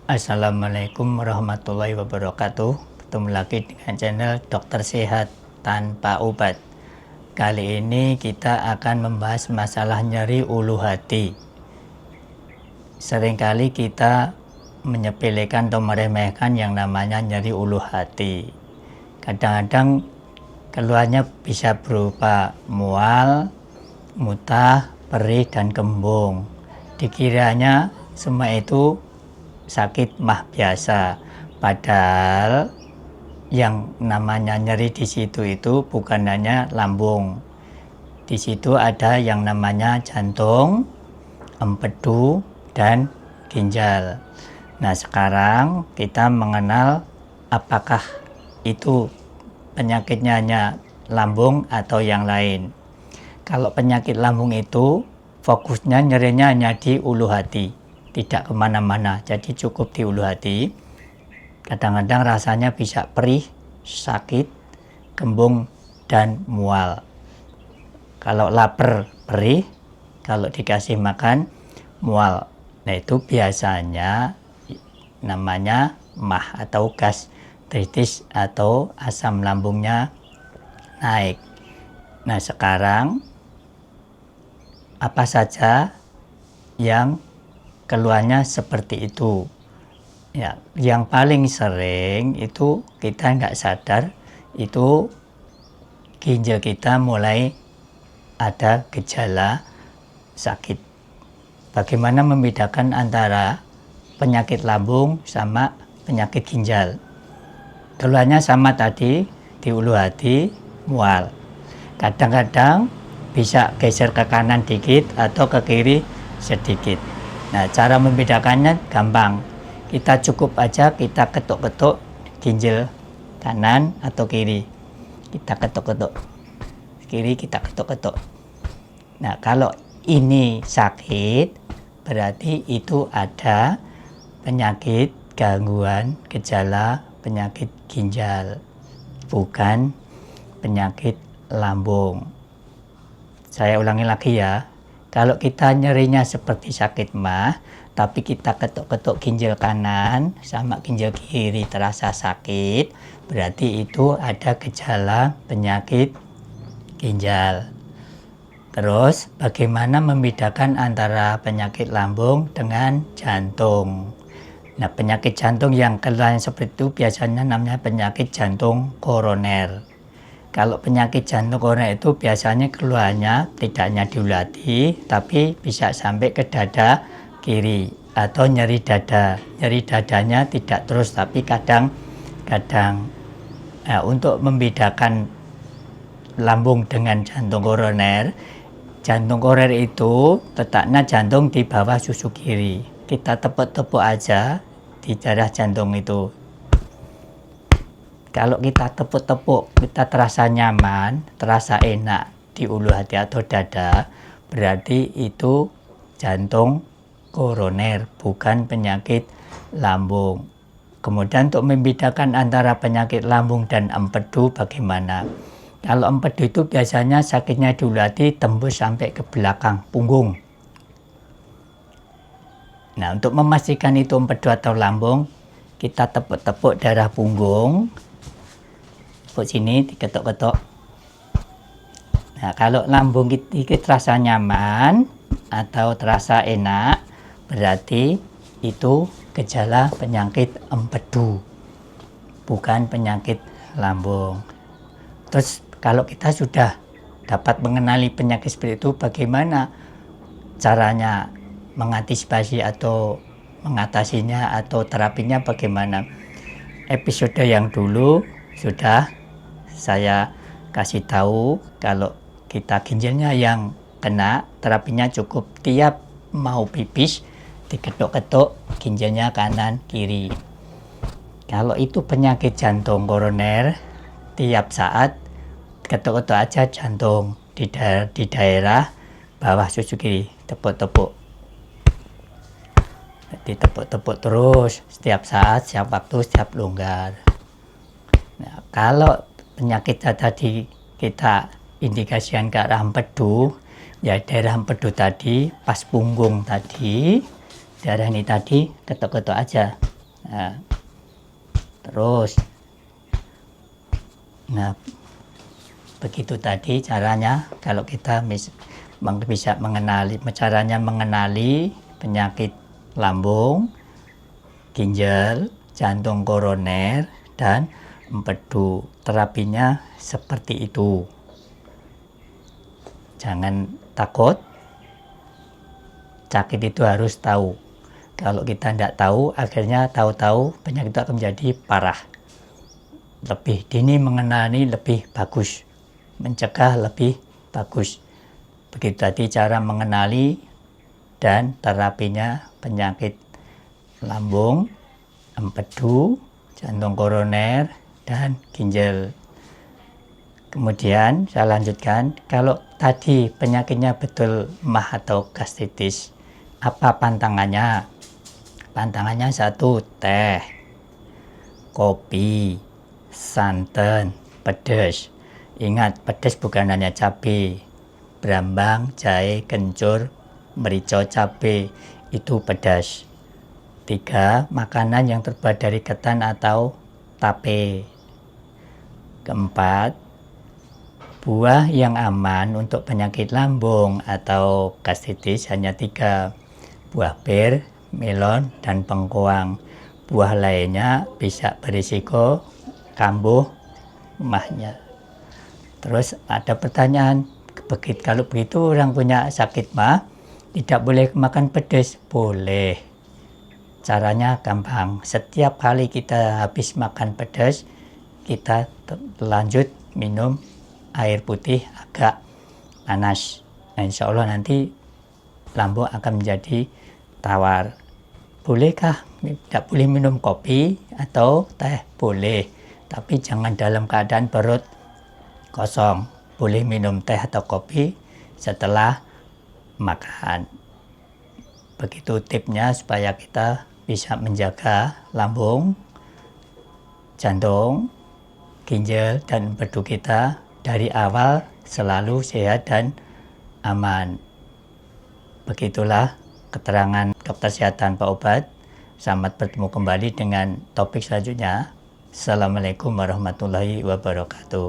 Assalamualaikum warahmatullahi wabarakatuh. Ketemu lagi dengan channel Dokter Sehat Tanpa Obat. Kali ini kita akan membahas masalah nyeri ulu hati. Seringkali kita menyepelekan atau meremehkan yang namanya nyeri ulu hati. Kadang-kadang keluhannya bisa berupa mual, muntah, perih, dan kembung. Dikiranya semua itu sakit mah biasa, padahal yang namanya nyeri di situ itu bukan hanya lambung. Di situ ada yang namanya jantung, empedu, dan ginjal. Nah, sekarang kita mengenal apakah itu penyakitnya hanya lambung atau yang lain. Kalau penyakit lambung itu fokusnya nyerinya hanya di ulu hati, tidak kemana-mana, jadi cukup di ulu hati. Kadang-kadang rasanya bisa perih, sakit, kembung, dan mual. Kalau lapar perih, kalau dikasih makan mual. Nah, itu biasanya namanya MAH atau gastritis atau asam lambungnya naik. Nah, sekarang apa saja yang keluhannya seperti itu? Ya, yang paling sering itu kita nggak sadar, itu ginjal kita mulai ada gejala sakit. Bagaimana membedakan antara penyakit lambung sama penyakit ginjal? Keluhannya sama tadi, di ulu hati, mual. Kadang-kadang bisa geser ke kanan dikit atau ke kiri sedikit. Nah, cara membedakannya gampang. Kita cukup aja kita ketuk-ketuk ginjal kanan atau kiri. Kita ketuk-ketuk. Kiri kita ketuk-ketuk. Nah, kalau ini sakit, berarti itu ada penyakit gangguan gejala penyakit ginjal, bukan penyakit lambung. Saya ulangi lagi ya. Kalau kita nyerinya seperti sakit mah, tapi kita ketuk-ketuk ginjal kanan sama ginjal kiri terasa sakit, berarti itu ada gejala penyakit ginjal. Terus bagaimana membedakan antara penyakit lambung dengan jantung? Nah, penyakit jantung yang keluhan seperti itu biasanya namanya penyakit jantung koroner. Kalau penyakit jantung koroner itu biasanya keluhannya tidak hanya di ulu hati, tapi bisa sampai ke dada kiri atau nyeri dada. Nyeri dadanya tidak terus, tapi kadang-kadang. Nah, untuk membedakan lambung dengan jantung koroner itu letaknya jantung di bawah susu kiri. Kita tepuk-tepuk aja di daerah jantung itu. Kalau kita tepuk-tepuk, kita terasa nyaman, terasa enak di ulu hati atau dada, berarti itu jantung koroner, bukan penyakit lambung. Kemudian untuk membedakan antara penyakit lambung dan empedu bagaimana? Kalau empedu itu biasanya sakitnya di ulu hati tembus sampai ke belakang punggung. Nah, untuk memastikan itu empedu atau lambung, kita tepuk-tepuk daerah punggung. Tepuk sini, diketuk-ketuk. Nah, kalau lambung kita terasa nyaman atau terasa enak, berarti itu gejala penyakit empedu, bukan penyakit lambung. Terus kalau kita sudah dapat mengenali penyakit seperti itu, bagaimana caranya mengantisipasi atau mengatasinya atau terapinya bagaimana? Episode yang dulu sudah saya kasih tahu kalau kita ginjalnya yang kena, terapinya cukup tiap mau pipis diketuk-ketuk ginjalnya kanan kiri. Kalau itu penyakit jantung koroner, tiap saat ketuk-ketuk aja jantung di daerah bawah susu kiri, tepuk-tepuk. Ditepuk-tepuk terus setiap saat, setiap waktu, setiap longgar. Nah, kalau penyakit tadi kita indikasikan ke arah empedu, ya daerah empedu tadi pas punggung tadi, daerah ini tadi ketuk-ketuk aja Nah, terus, nah begitu tadi caranya kalau kita bisa mengenali, caranya mengenali penyakit lambung, ginjal, jantung koroner, dan empedu. Terapinya seperti itu. Jangan takut, sakit itu harus tahu. Kalau kita tidak tahu, akhirnya tahu-tahu penyakit itu akan menjadi parah. Lebih dini mengenali lebih bagus, mencegah lebih bagus. Begitu tadi cara mengenali dan terapinya penyakit lambung, empedu, jantung koroner, dan ginjal. Kemudian saya lanjutkan, kalau tadi penyakitnya betul mah atau gastritis, apa pantangannya? Pantangannya 1, teh, kopi, santan, pedas. Ingat, pedas bukan hanya cabai, brambang, jahe, kencur, merica, cabai, itu pedas. 3, makanan yang terbuat dari ketan atau tape. 4, buah yang aman untuk penyakit lambung atau gastritis hanya 3, buah pir, melon, dan bengkoang. Buah lainnya bisa berisiko kambuh mahnya. Terus ada pertanyaan, kalau begitu orang punya sakit mah tidak boleh makan pedas? Boleh. Caranya gampang, setiap kali kita habis makan pedas, kita lanjut minum air putih agak panas. Nah, insya Allah nanti lambung akan menjadi tawar. Bolehkah tidak boleh minum kopi atau teh? Boleh, tapi jangan dalam keadaan perut kosong. Boleh minum teh atau kopi setelah makan. Begitu tipsnya supaya kita bisa menjaga lambung, jantung, ginjal, dan empedu kita dari awal selalu sehat dan aman. Begitulah keterangan dokter kesehatan Pak Obat. Selamat bertemu kembali dengan topik selanjutnya. Assalamualaikum warahmatullahi wabarakatuh.